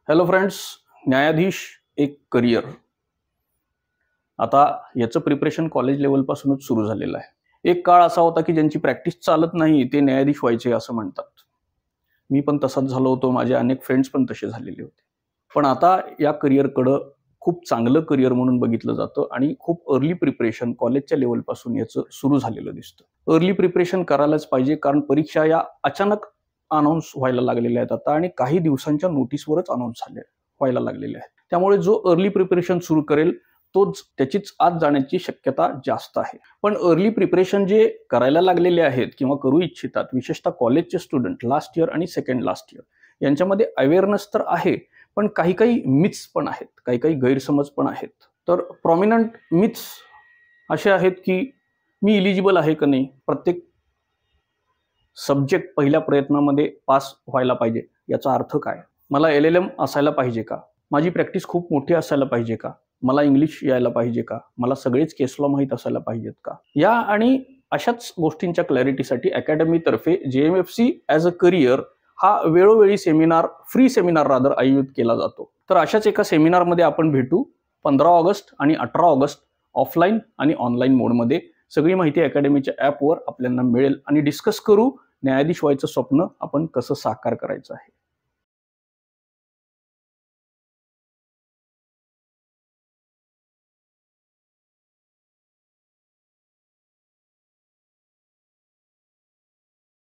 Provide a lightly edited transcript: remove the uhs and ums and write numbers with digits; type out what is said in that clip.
Hello friends, न्यायाधीश एक career. आता याचं प्रिपरेशन कॉलेज लेवलपासूनच सुरू झालेलं आहे. एक काळ असा होता की ज्यांची प्रॅक्टिस चालत नाही ते न्यायाधीश व्हायचे असं म्हणतात. मी पण तसाच झालो होतो, माझे अनेक फ्रेंड्स पण तसे झालेले होते. पण आता या करिअरकडं खूप चांगलं करिअर म्हणून बघितलं जातं आणि खूप अर्ली प्रिपरेशन कॉलेजच्या लेवलपासून याचं सुरू झालेलं दिसतं. अर्ली प्रिपरेशन करायलाच पाहिजे, कारण परीक्षा या अचानक अनाऊन्स व्हायला लागलेल्या आहेत आता, आणि काही दिवसांच्या नोटीसवरच अनाऊन्स व्हायला लागलेले आहेत. त्यामुळे जो अर्ली प्रिपरेशन सुरू करेल तोच त्याचीच आत जाण्याची शक्यता जास्त आहे. पण अर्ली प्रिपरेशन जे करायला लागलेले आहेत किंवा करू इच्छितात, विशेषतः कॉलेजचे स्टुडंट लास्ट इयर आणि सेकंड लास्ट इयर, यांच्यामध्ये अवेअरनेस तर आहे, पण काही काही मिथ्स पण आहेत, काही काही गैरसमज पण आहेत. तर प्रॉमिनंट मिथ्स असे आहेत की मी इलिजिबल आहे का नाही, प्रत्येक सब्जेक्ट पहिल्या प्रयत्नामध्ये पास व्हायला पाहिजे, याचा अर्थ काय, मला LLM असायला पाहिजे का, माझी प्रॅक्टिस खूप मोठी असायला पाहिजे का, मला इंग्लिश यायला पाहिजे का, मला सगळेच केस लॉ माहीत असायला पाहिजेत का, या आणि अशाच गोष्टींच्या क्लॅरिटीसाठी अकॅडमीतर्फे JMFC ॲज अ करिअर हा वेळोवेळी सेमिनार, फ्री सेमिनार रादर, आयोजित केला जातो. तर अशाच एका सेमिनारमध्ये आपण भेटू 15 ऑगस्ट आणि 18 ऑगस्ट ऑफलाईन आणि ऑनलाईन मोडमध्ये. सगळी माहिती अकॅडमीच्या ॲपवर आपल्याला मिळेल आणि डिस्कस करू न्यायाधीश व्हायचं स्वप्न आपण कसं साकार करायचं आहे.